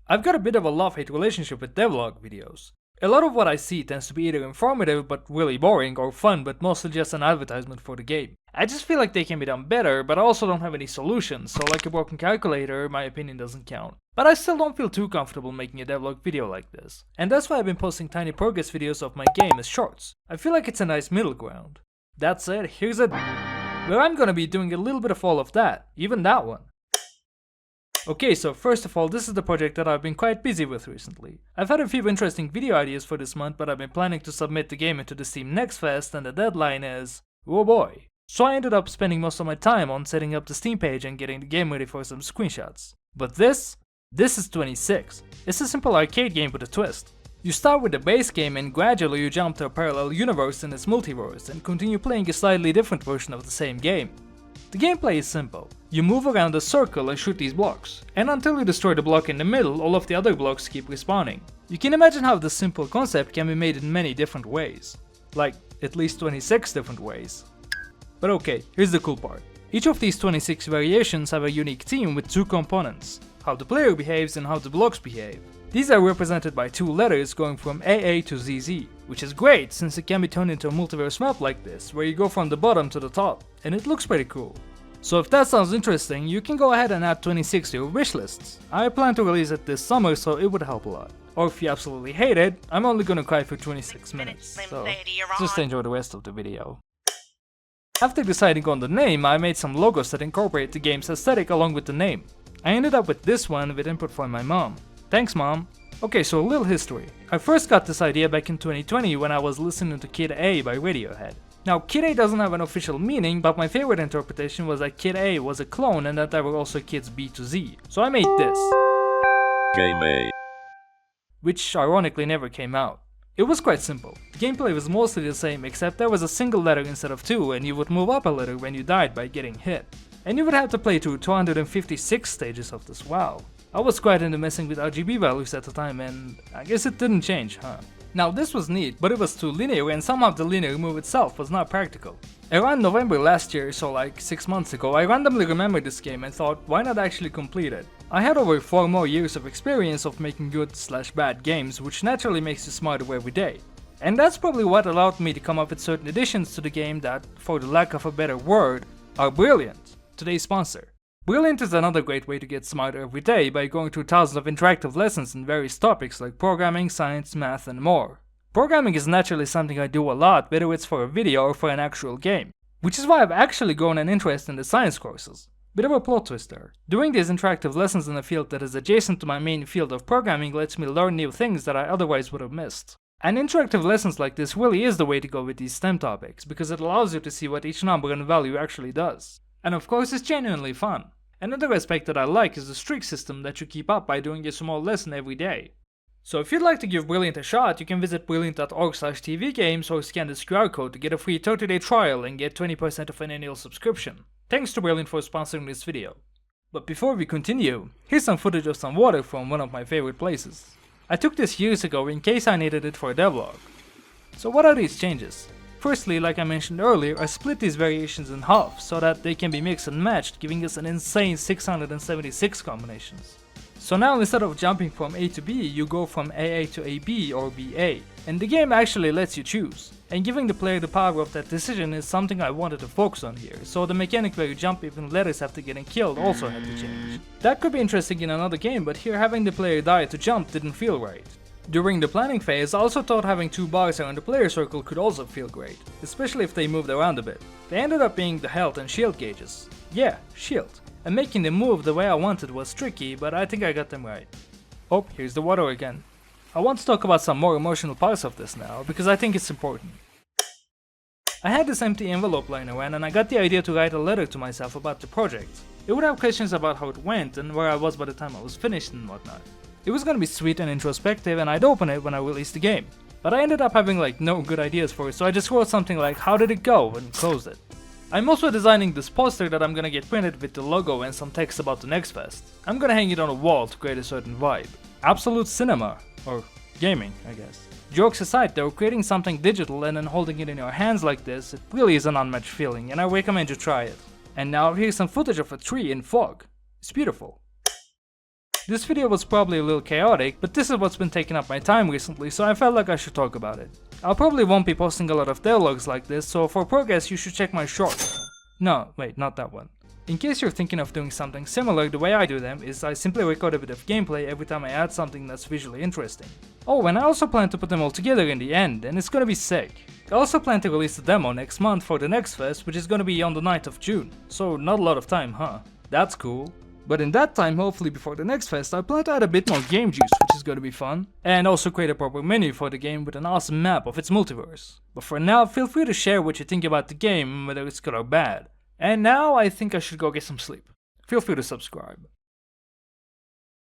I've got a bit of a love-hate relationship with devlog videos. A lot of what I see tends to be either informative but really boring, or fun but mostly just an advertisement for the game. I just feel like they can be done better, but I also don't have any solutions, so like a broken calculator, my opinion doesn't count. But I still don't feel too comfortable making a devlog video like this. And that's why I've been posting tiny progress videos of my game as shorts. I feel like it's a nice middle ground. That said, here's a where I'm gonna be doing a little bit of all of that, even that one. Okay, so first of all, this is the project that I've been quite busy with recently. I've had a few interesting video ideas for this month, but I've been planning to submit the game into the Steam Next Fest, and the deadline is... oh boy. So I ended up spending most of my time on setting up the Steam page and getting the game ready for some screenshots. But this is 26. It's a simple arcade game with a twist. You start with the base game and gradually you jump to a parallel universe in its multiverse and continue playing a slightly different version of the same game. The gameplay is simple. You move around a circle and shoot these blocks, and until you destroy the block in the middle, all of the other blocks keep respawning. You can imagine how this simple concept can be made in many different ways. Like, at least 26 different ways. But okay, here's the cool part. Each of these 26 variations have a unique theme with two components: how the player behaves and how the blocks behave. These are represented by two letters going from AA to ZZ, which is great since it can be turned into a multiverse map like this, where you go from the bottom to the top, and it looks pretty cool. So if that sounds interesting, you can go ahead and add 26 to your wishlists. I plan to release it this summer, so it would help a lot. Or if you absolutely hate it, I'm only gonna cry for 26 minutes, so just enjoy the rest of the video. After deciding on the name, I made some logos that incorporate the game's aesthetic along with the name. I ended up with this one with input from my mom. Thanks, Mom. Okay, so a little history. I first got this idea back in 2020 when I was listening to Kid A by Radiohead. Now, Kid A doesn't have an official meaning, but my favorite interpretation was that Kid A was a clone and that there were also kids B to Z. So I made this. Game A. Which ironically never came out. It was quite simple. The gameplay was mostly the same, except there was a single letter instead of two, and you would move up a letter when you died by getting hit. And you would have to play through 256 stages of this. Wow. I was quite into messing with RGB values at the time, and I guess it didn't change, huh? Now this was neat, but it was too linear and somehow the linear move itself was not practical. Around November last year, so like 6 months ago, I randomly remembered this game and thought, why not actually complete it? I had over 4 more years of experience of making good/bad games, which naturally makes you smarter every day. And that's probably what allowed me to come up with certain additions to the game that, for the lack of a better word, are brilliant. Today's sponsor. Brilliant is another great way to get smarter every day by going through thousands of interactive lessons in various topics like programming, science, math, and more. Programming is naturally something I do a lot, whether it's for a video or for an actual game, which is why I've actually grown an interest in the science courses. Bit of a plot twist there. Doing these interactive lessons in a field that is adjacent to my main field of programming lets me learn new things that I otherwise would have missed. And interactive lessons like this really is the way to go with these STEM topics, because it allows you to see what each number and value actually does. And of course, it's genuinely fun. Another aspect that I like is the streak system that you keep up by doing a small lesson every day. So if you'd like to give Brilliant a shot, you can visit brilliant.org/tvgames or scan this QR code to get a free 30-day trial and get 20% of an annual subscription. Thanks to Brilliant for sponsoring this video. But before we continue, here's some footage of some water from one of my favorite places. I took this years ago in case I needed it for a devlog. So what are these changes? Firstly, like I mentioned earlier, I split these variations in half so that they can be mixed and matched, giving us an insane 676 combinations. So now instead of jumping from A to B, you go from AA to AB or BA, and the game actually lets you choose. And giving the player the power of that decision is something I wanted to focus on here, so the mechanic where you jump even letters after getting killed also had to change. That could be interesting in another game, but here having the player die to jump didn't feel right. During the planning phase, I also thought having 2 bars around the player circle could also feel great, especially if they moved around a bit. They ended up being the health and shield gauges. Yeah, shield. And making them move the way I wanted was tricky, but I think I got them right. Oh, here's the water again. I want to talk about some more emotional parts of this now, because I think it's important. I had this empty envelope lying around and I got the idea to write a letter to myself about the project. It would have questions about how it went and where I was by the time I was finished and whatnot. It was gonna be sweet and introspective and I'd open it when I released the game. But I ended up having like no good ideas for it, so I just wrote something like how did it go and closed it. I'm also designing this poster that I'm gonna get printed with the logo and some text about the next fest. I'm gonna hang it on a wall to create a certain vibe. Absolute cinema. Or gaming, I guess. Jokes aside though, creating something digital and then holding it in your hands like this, it really is an unmatched feeling and I recommend you try it. And now here's some footage of a tree in fog. It's beautiful. This video was probably a little chaotic, but this is what's been taking up my time recently, so I felt like I should talk about it. I probably won't be posting a lot of devlogs like this, so for progress you should check my shorts. No, wait, not that one. In case you're thinking of doing something similar, the way I do them is I simply record a bit of gameplay every time I add something that's visually interesting. Oh, and I also plan to put them all together in the end, and it's gonna be sick. I also plan to release the demo next month for the next fest, which is gonna be on the 9th of June, so not a lot of time, huh? That's cool. But in that time, hopefully before the next fest, I plan to add a bit more game juice, which is gonna be fun, and also create a proper menu for the game with an awesome map of its multiverse. But for now, feel free to share what you think about the game, whether it's good or bad. And now I think I should go get some sleep. Feel free to subscribe.